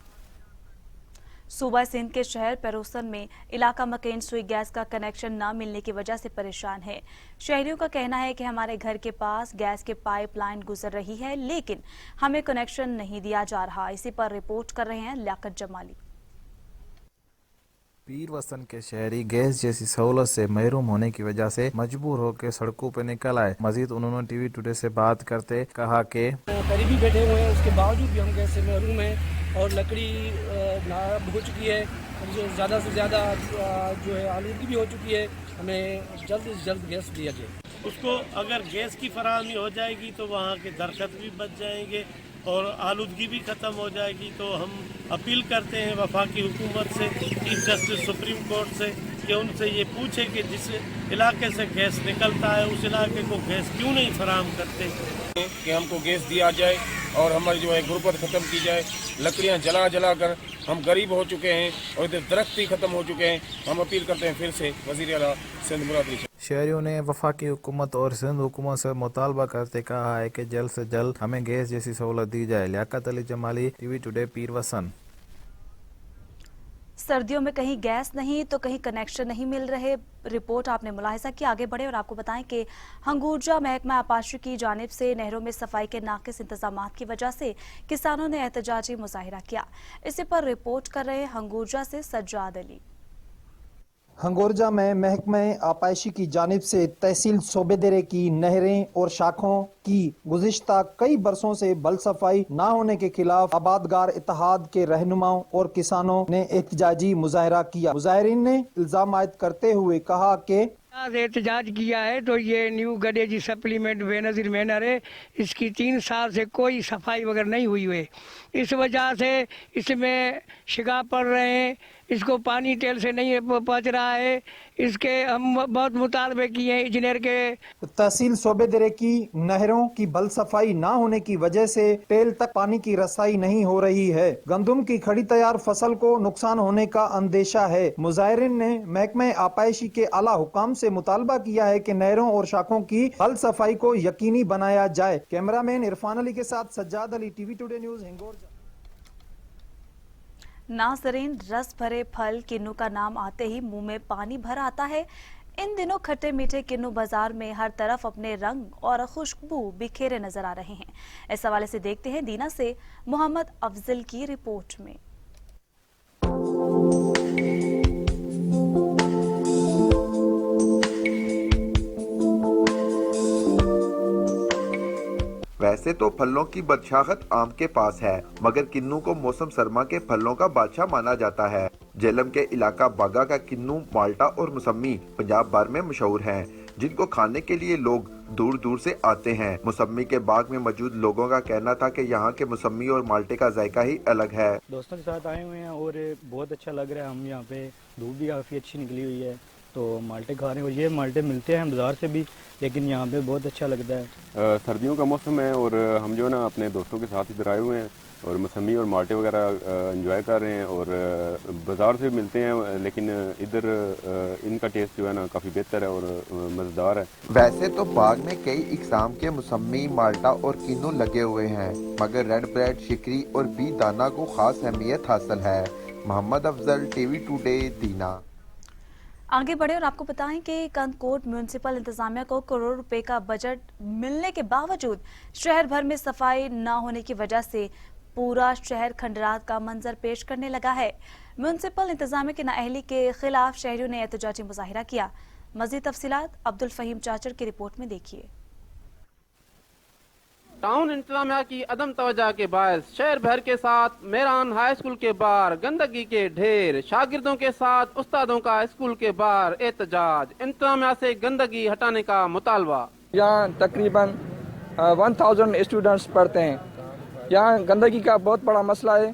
Speaker 1: सूबा सिंध के शहर पेरोसन में इलाका मकेन सुई गैस का कनेक्शन न मिलने की वजह से परेशान है। शहरियों का कहना है कि हमारे घर के पास गैस के पाइपलाइन गुजर रही है, लेकिन हमें कनेक्शन नहीं दिया जा रहा। इसी पर रिपोर्ट कर रहे हैं लियाकत जमाली।
Speaker 2: पीर वसन के शहरी गैस जैसी सहूलत से महरूम होने की वजह से मजबूर होकर सड़कों पर निकल आए। मजीद उन्होंने टीवी टुडे से बात करते कहा कि
Speaker 3: करीबी बैठे हुए हैं, उसके बावजूद भी हम गैस से महरूम हैं और लकड़ी नायाब हो चुकी है, ज़्यादा से ज़्यादा जो है आलूगी भी हो चुकी है। हमें जल्द से जल्द गैस दिया जाए।
Speaker 5: उसको अगर गैस की फराहमी हो जाएगी तो वहाँ के दरख्त भी बच जाएंगे और आलूदगी भी ख़त्म हो जाएगी। तो हम अपील करते हैं वफाकी हुकूमत से, चीफ जस्टिस सुप्रीम कोर्ट से, कि उनसे ये पूछे कि जिस इलाके से गैस निकलता है उस इलाके को गैस क्यों नहीं फराहम करते,
Speaker 24: कि हमको गैस दिया जाए और हमारी जो है गुर्बत ख़त्म की जाए। लकड़ियाँ जला जला कर हम गरीब हो चुके हैं और इधर दरख्त ही ख़त्म हो चुके हैं। हम अपील करते हैं फिर से वज़ीर आला सिंध मुराद अली।
Speaker 2: शहरियों ने वफाकी हुकूमत और सिंध हुकूमत से मुतालबा करते कहा है कि जल्द से जल्द हमें गैस जैसी सहूलत दी जाए। लियाकत अली जमाली, टीवी टुडे, पीर वसन।
Speaker 1: सर्दियों में कहीं गैस नहीं तो कहीं कनेक्शन नहीं मिल रहे, रिपोर्ट आपने मुलाहिजा की। आगे बढ़े और आपको बताएं कि हंगूरजा महकमा आपाशी की जानिब से नहरों में सफाई के नाकिस इंतजामात की वजह से किसानों ने एहतजाजी मुजाहिरा किया। इसी पर रिपोर्ट कर रहे हैं हंगूरजा से सज्जाद अली।
Speaker 25: हंगोरजा में महकमा आपाशी की जानिब से तहसील सोबेदरे की नहरें और शाखों की गुज़िश्ता कई बरसों से बल सफाई ना होने के खिलाफ आबादगार इत्तेहाद के रहनुमाओं और किसानों ने एहतजाजी मुजाहरा किया। मुजाहिरीन ने इल्जाम आयद करते हुए कहा कि
Speaker 26: एहतजाज किया है तो ये न्यू गडेजी सप्लीमेंट बेनजीर मैनर है, इसकी 3 साल से कोई सफाई वगैरह नहीं हुई है। इस वजह से इसमें शिकायत पड़ रहे हैं, इसको पानी टेल से नहीं पहुँच रहा है। इसके हम बहुत मुतालबे किए हैं इंजीनियर के।
Speaker 25: तहसील सोबेदरे की नहरों की बल सफाई ना होने की वजह से टेल तक पानी की रसाई नहीं हो रही है। गंदुम की खड़ी तैयार फसल को नुकसान होने का अंदेशा है। मुजाहिरीन ने महकमा आपाशी के आला हुकाम से मुतालबा किया है कि नहरों और शाखों की बल सफाई को यकीनी बनाया जाए। कैमरामैन इरफान अली के साथ Sajjad Ali, TV today news, Hingorja.
Speaker 1: नाज़रीन, रस भरे फल किन्नू का नाम आते ही मुंह में पानी भर आता है। इन दिनों खट्टे मीठे किन्नू बाजार में हर तरफ अपने रंग और खुशबू बिखेरे नजर आ रहे हैं। इस हवाले से देखते हैं दीना से मोहम्मद अफजल की रिपोर्ट में।
Speaker 27: वैसे तो फलों की बदशाखत आम के पास है, मगर किन्नू को मौसम सरमा के फलों का बादशाह माना जाता है। जेलम के इलाका बागा का किन्नू, माल्टा और मौसमी पंजाब भर में मशहूर हैं, जिनको खाने के लिए लोग दूर दूर से आते हैं। मौसमी के बाग में मौजूद लोगों का कहना था कि यहाँ के मौसमी और माल्टे का जायका ही अलग है।
Speaker 28: दोस्तों के साथ आए हुए हैं और बहुत अच्छा लग रहा है। हम यहाँ पे धूप भी काफ़ी अच्छी निकली हुई है तो माल्टे खा रहे हैं और ये माल्टे मिलते हैं बाजार से भी, लेकिन यहाँ पे बहुत अच्छा लगता है।
Speaker 29: सर्दियों का मौसम है और हम जो है ना अपने दोस्तों के साथ इधर आए हुए हैं और मौसमी और माल्टे वगैरह एंजॉय कर रहे हैं और बाज़ार से मिलते हैं, लेकिन इधर इनका टेस्ट जो है ना काफ़ी बेहतर है और मज़ेदार है।
Speaker 27: वैसे तो बाग में कई इकसाम के मौसमी, माल्टा और किन्नू लगे हुए हैं, मगर रेड ब्रेड, शिकरी और बी दाना को खास अहमियत हासिल है। मोहम्मद अफजल, टीवी टुडे, दीना।
Speaker 1: आगे बढ़े और आपको बताएं कि कंदकोट म्यूनिसिपल इंतजामिया को करोड़ रुपए का बजट मिलने के बावजूद शहर भर में सफाई न होने की वजह से पूरा शहर खंडरात का मंजर पेश करने लगा है। म्यूनिसिपल इंतजामिया की नाअहली के खिलाफ शहरियों ने एहतजाजी मुजाहिरा किया। मजीद तफसीलात अब्दुल फहीम चाचर की रिपोर्ट में देखिए।
Speaker 30: टाउन इंतजामिया की अदम तवज्जो के बायस शहर भर के साथ मेरान हाई स्कूल के बाहर गंदगी के ढेर, शागिर्दों के साथ उस्तादों का स्कूल के बाहर एहतजाज, इंतजामिया से गंदगी हटाने का मुतालबा।
Speaker 31: यहाँ तकरीबन 1000 स्टूडेंट्स पढ़ते हैं। यहाँ गंदगी का बहुत बड़ा मसला है।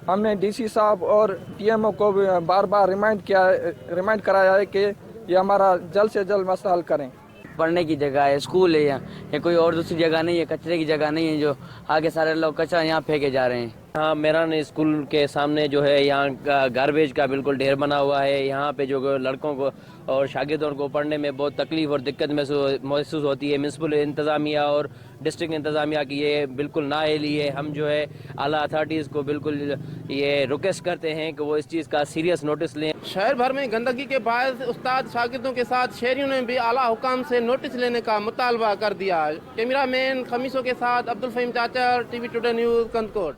Speaker 31: हमने डीसी साहब और टीएमओ को बार बार रिमाइंड कराया है कि ये हमारा जल्द से जल्द मसला हल करें।
Speaker 32: पढ़ने की जगह है, स्कूल है, यहाँ ये कोई और दूसरी जगह नहीं है, कचरे की जगह नहीं है जो आगे सारे लोग कचरा यहाँ फेंके जा रहे हैं।
Speaker 10: हाँ, मेरान स्कूल के सामने जो है यहाँ गार्बेज का बिल्कुल ढेर बना हुआ है। यहाँ पे जो लड़कों को और शागिर्दों को पढ़ने में बहुत तकलीफ और दिक्कत महसूस होती है। म्यूनसिपल इंतज़ामिया और डिस्ट्रिक्ट इंतज़ामिया की ये बिल्कुल नाअहली है। हम जो है आला अथॉरिटीज़ को बिल्कुल ये रिक्वेस्ट करते हैं कि वो इस चीज़ का सीरियस नोटिस लें।
Speaker 30: शहर भर में गंदगी के बायस उस्ताद शागिर्दों के साथ शहरियों ने भी आला हुकाम से नोटिस लेने का मुतालबा कर दिया। कैमरामैन खमीसों के साथ Abdul Faheem Chachar, TV today news, Kandhkot.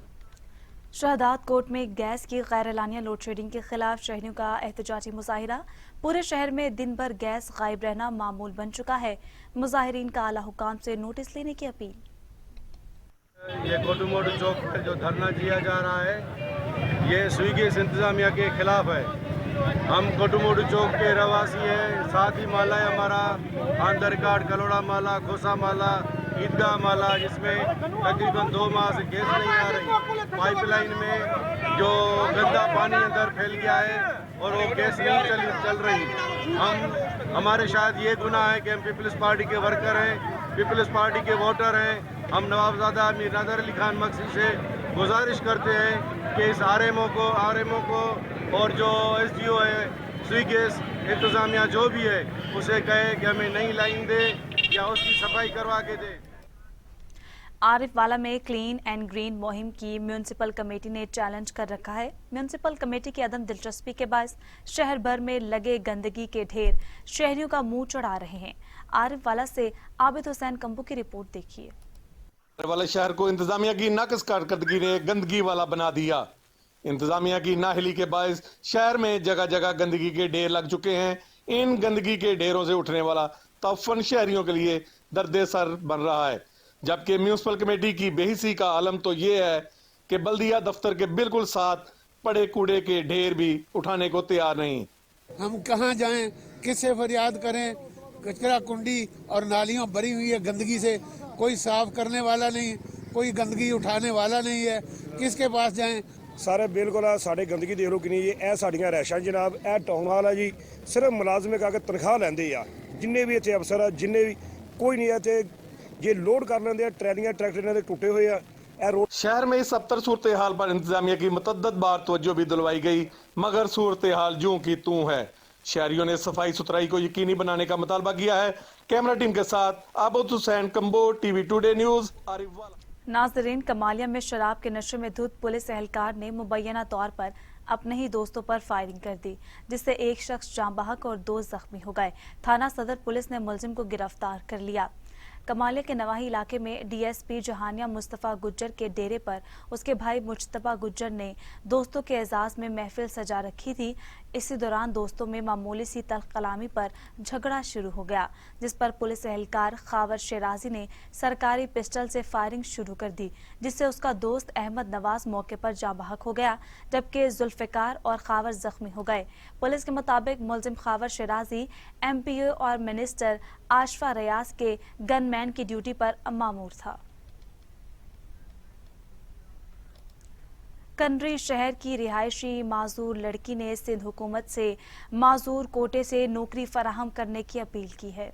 Speaker 1: Shahdadkot में गैस की गैर-एलानिया लोड शेडिंग के खिलाफ शहरियों का एहतजाजी मुजाहिरा। पूरे शहर में दिन भर गैस गायब रहना मामूल बन चुका है। मुजाहिरीन का आला हुकाम से नोटिस लेने की अपील।
Speaker 4: ये कोटू मोटू चौक पर जो धरना दिया जा रहा है ये स्विगी इंतजामिया के खिलाफ है। हम कोटू मोटू चौक के रहवासी हैं। साथ ही माला है हमारा आंदर घाट, कलोड़ा माला, खोसा माला, ईदगाह माला, जिसमें तकरीबन 2 माह से गैस नहीं आ रही। पाइपलाइन में जो गंदा पानी अंदर फैल गया है और वो गैस नहीं चल रही। हमारे शायद ये गुनाह है कि हम पीपल्स पार्टी के वर्कर हैं, पीपल्स पार्टी के वोटर हैं। हम नवाबजादा मीर नादर अली खान मक्सी से गुजारिश करते हैं कि इस आरएमओ को और जो एसडीओ है, स्विगेस इंतजामिया जो भी है, उसे कहे कि हमें नई लाइन दे या उसकी सफाई करवा के दे।
Speaker 1: आरिफ वाला में क्लीन एंड ग्रीन मुहिम की म्यूनिसिपल कमेटी ने चैलेंज कर रखा है। म्यूनिसिपल कमेटी की अदम दिलचस्पी के बायस शहर भर में लगे गंदगी के ढेर शहरियों का मुंह चढ़ा रहे हैं। आरिफ वाला से आबिद हुसैन कंबू की रिपोर्ट देखिए।
Speaker 6: वाले शहर को इंतजामिया की नाकस कारकर्दगी ने गंदगी वाला बना दिया। इंतजामिया की नाहिली के बायस शहर में जगह जगह गंदगी के ढेर लग चुके हैं। इन गंदगी के ढेरों से उठने वाला तफन शहरियों के लिए दर्द सर बन रहा है। जबकि म्यूनिसिपल कमेटी की बेहिसी का आलम तो ये है कि बल्दिया दफ्तर के बिल्कुल साथ पड़े कूड़े के ढेर भी उठाने को तैयार नहीं।
Speaker 7: हम कहाँ जाएं, किससे फरियाद करें? कचरा कुंडी और नालियों भरी हुई है गंदगी से, कोई साफ करने वाला नहीं, कोई गंदगी उठाने वाला नहीं है। किसके पास जाएं?
Speaker 8: सारे बिल्कुल साढ़े गंदगी देख लो कि नहीं। ये साड़ियाँ रैशां जनाब, यह टाउन हाल है जी। सिर्फ मुलाजमे का तनख्वाह लेंदे आ, जिन्ने भी इतने अफसर है, जिन्ने भी कोई नहीं है ये लोड कर लेंदे। ट्रैलियां ट्रैक्टर टूटे हुए हैं।
Speaker 6: शहर में इस अबतर सूरत हाल पर इंतजामिया की मुतद्दद बार तवज्जो भी दिलवाई गई, मगर सूरत हाल जूं की तूं है। शहरियों ने सफाई सुथराई को यकीनी बनाने का मुतालबा किया है। कैमरा टीम के साथ Abid Hussain combo, TV today news, Arif वाला।
Speaker 1: नाजरीन, कमालिया में शराब के नशे में धुत पुलिस एहलकार ने मुबैना तौर पर अपने ही दोस्तों पर फायरिंग कर दी, जिससे एक शख्स जाँ बहक और 2 जख्मी हो गए। थाना सदर पुलिस ने मुलजिम को गिरफ्तार कर लिया। कमालिया के नवाही इलाके में डीएसपी जहानिया मुस्तफ़ा गुज्जर के डेरे पर उसके भाई मुजतबा गुज्जर ने दोस्तों के एजाज में महफिल सजा रखी थी। इसी दौरान दोस्तों में मामूली सी तल्ख कलामी पर झगड़ा शुरू हो गया, जिस पर पुलिस एहलकार खावर शेराजी ने सरकारी पिस्टल से फायरिंग शुरू कर दी, जिससे उसका दोस्त अहमद नवाज मौके पर जाँ बहक हो गया, जबकि जुल्फिकार और खावर जख्मी हो गए। पुलिस के मुताबिक मुलजिम खावर शेराजी एमपीओ और मिनिस्टर आशफा रियाज के गनमैन की ड्यूटी पर मामूर था। कंडरी शहर की रिहायशी माजूर लड़की ने सिंध हुकूमत से माजूर कोटे से नौकरी फराहम करने की अपील की है।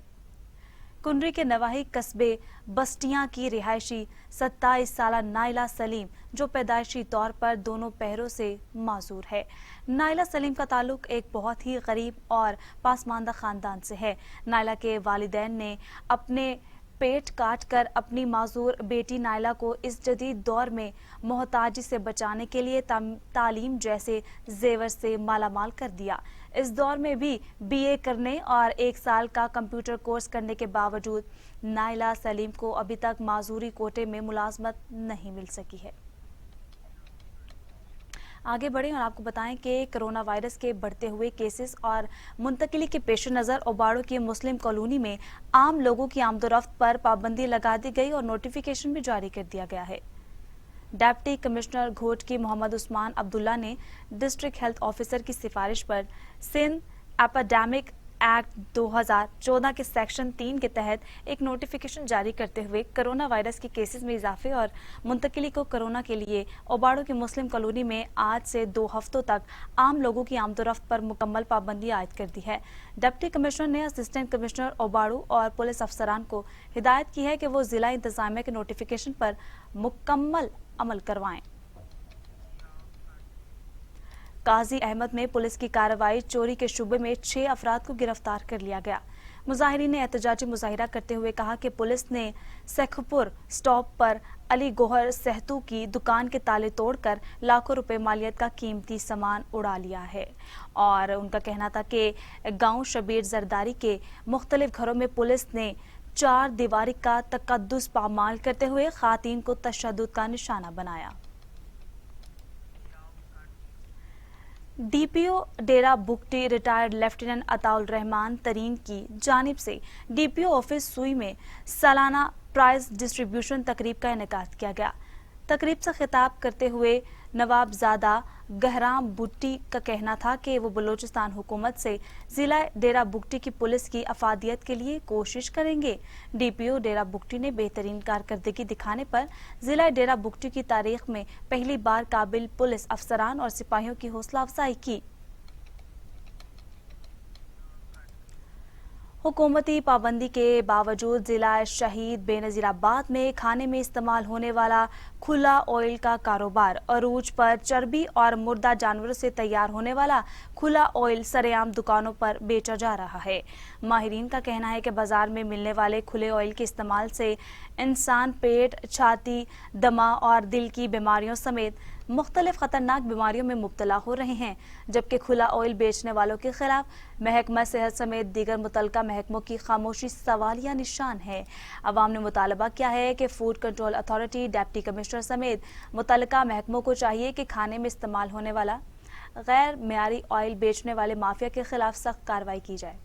Speaker 1: कुंडरी के नवाही कस्बे बस्टियां की रिहायशी 27 साला नाइला सलीम, जो पैदाइशी तौर पर दोनों पैरों से माजूर है। नाइला सलीम का ताल्लुक एक बहुत ही गरीब और पासमानदा खानदान से है। नाइला के वालिदैन ने अपने पेट काट कर अपनी माजूर बेटी नाइला को इस जदीद दौर में मोहताजी से बचाने के लिए तालीम जैसे जेवर से मालामाल कर दिया। इस दौर में भी बीए करने और 1 साल का कंप्यूटर कोर्स करने के बावजूद नाइला सलीम को अभी तक माजूरी कोटे में मुलाजमत नहीं मिल सकी है। आगे बढ़े और आपको बताएं कि कोरोना वायरस के बढ़ते हुए केसेस और मुंतकिली के पेश नज़र ओबाड़ो की मुस्लिम कॉलोनी में आम लोगों की आमदोरफ्त पर पाबंदी लगा दी गई और नोटिफिकेशन भी जारी कर दिया गया है। डिप्टी कमिश्नर घोट की मोहम्मद उस्मान अब्दुल्ला ने डिस्ट्रिक्ट हेल्थ ऑफिसर की सिफारिश पर सिंध एपिडेमिक एक्ट 2014 के सेक्शन 3 के तहत एक नोटिफिकेशन जारी करते हुए कोरोना वायरस के केसेस में इजाफे और मुंतकिली को कोरोना के लिए ओबाड़ो की मुस्लिम कॉलोनी में आज से 2 हफ्तों तक आम लोगों की आमदोरफ्त पर मुकम्मल पाबंदी आयद कर दी है। डिप्टी कमिश्नर ने असिस्टेंट कमिश्नर ओबाड़ो और पुलिस अफसरान को हिदायत की है कि वो जिला इंतजामिया के नोटिफिकेशन पर मुकम्मल अमल करवाएं। काजी अहमद में पुलिस की कार्रवाई, चोरी के शुबे में 6 अफराद को गिरफ्तार कर लिया गया। मुजाहिरीन ने एहतजाजी मुजाहिरा करते हुए कहा कि पुलिस ने सेखपुर स्टॉप पर अली गोहर सहतू की दुकान के ताले तोड़कर लाखों रुपए मालियत का कीमती सामान उड़ा लिया है। और उनका कहना था कि गांव शबीर जरदारी के मुख्तलिफ घरों में पुलिस ने 4 दीवारी का तकद्दुस पामाल करते हुए खातीन को तशद्दुद का निशाना बनाया। डीपीओ डेरा बुगटी रिटायर्ड लेफ्टिनेंट अताउल रहमान तरीन की जानिब से डीपीओ ऑफिस सुई में सालाना प्राइज डिस्ट्रीब्यूशन तकरीब का इनेकाद किया गया। तकरीब से खिताब करते हुए नवाबजादा गहराम बुट्टी का कहना था कि वो बलूचिस्तान हुकूमत से जिला डेरा बुगटी की पुलिस की अफादियत के लिए कोशिश करेंगे। डीपीओ डेरा बुगटी ने बेहतरीन कारकर्दगी दिखाने पर जिला डेरा बुगटी की तारीख में पहली बार काबिल पुलिस अफसरान और सिपाहियों की हौसला अफजाई की। हुकूमती पाबंदी के बावजूद जिला शहीद बेनजीराबाद में खाने में इस्तेमाल होने वाला खुला ऑयल का कारोबार अरूज पर चर्बी और मुर्दा जानवरों से तैयार होने वाला खुला ऑयल सरेआम दुकानों पर बेचा जा रहा है। माहिरीन का कहना है कि बाजार में मिलने वाले खुले ऑयल के इस्तेमाल से इंसान पेट, छाती, दमा और दिल की बीमारियों समेत मुख्तलिफ खतरनाक बीमारियों में मुब्तला हो रहे हैं, जबकि खुला ऑयल बेचने वालों के खिलाफ महकमा सेहत समेत दीगर मुतल्लिका महकमों की खामोशी सवालिया निशान है। अवाम ने मुतालबा किया है कि food control authority, deputy commissioner समेत मुतल्लिका महकमों को चाहिए कि खाने में इस्तेमाल होने वाला गैर मियारी ऑयल बेचने वाले माफिया के खिलाफ सख्त कार्रवाई की जाए।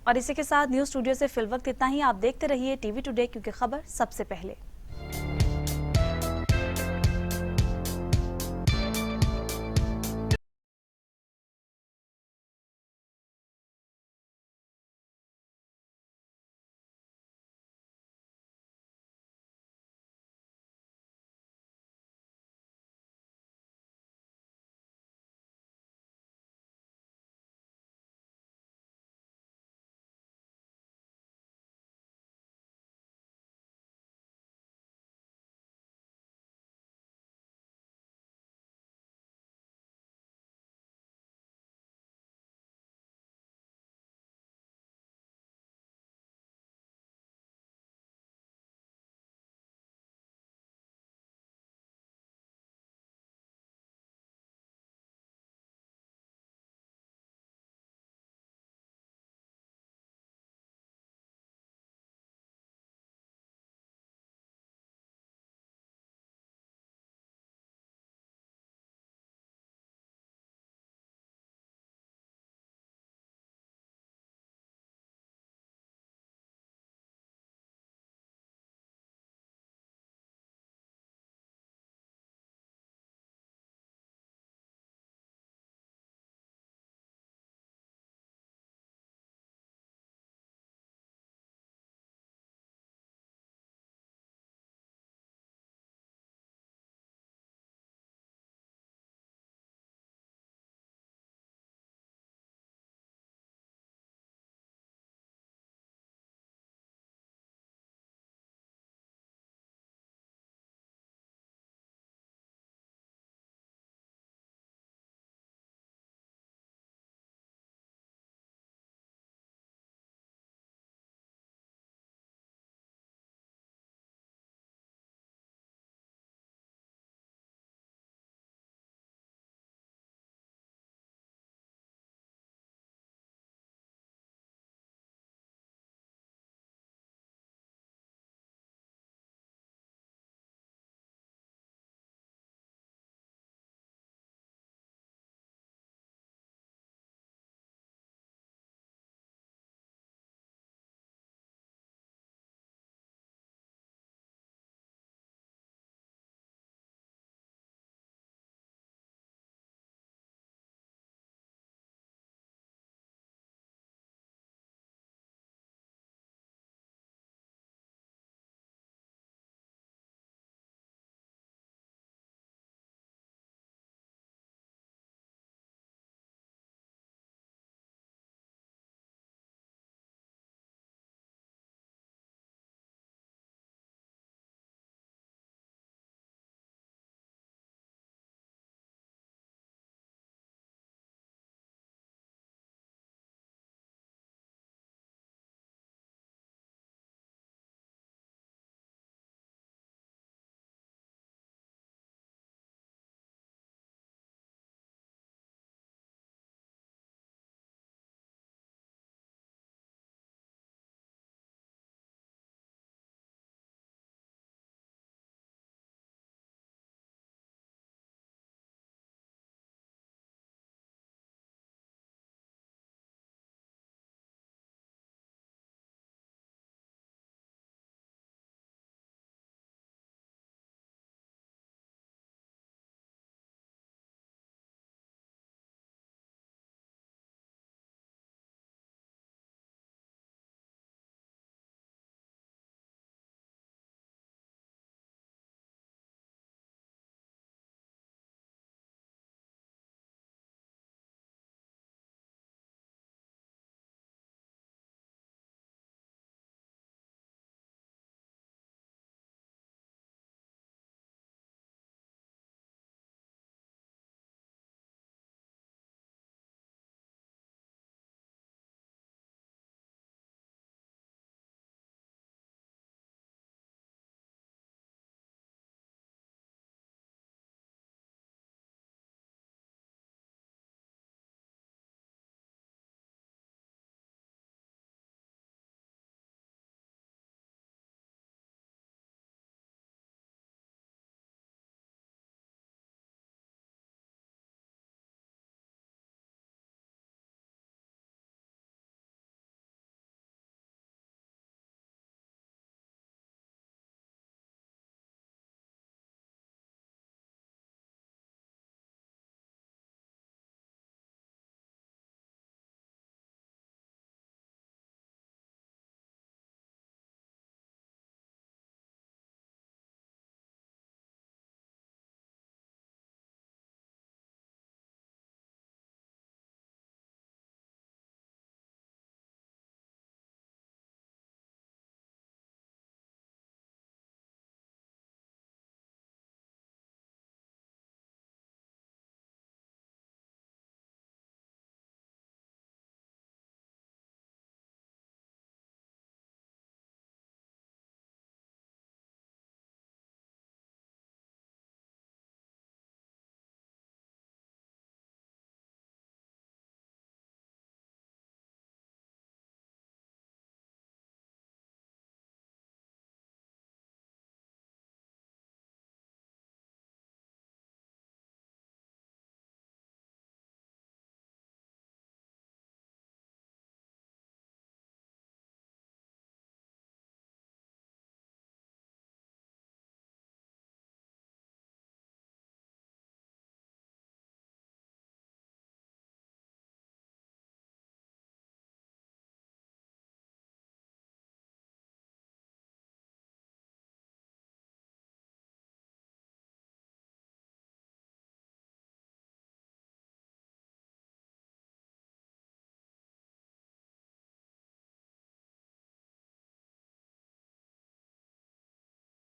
Speaker 1: और इसी के साथ न्यूज स्टूडियो से फिलवक्त इतना ही। आप देखते रहिए टीवी टुडे, क्योंकि खबर सबसे पहले।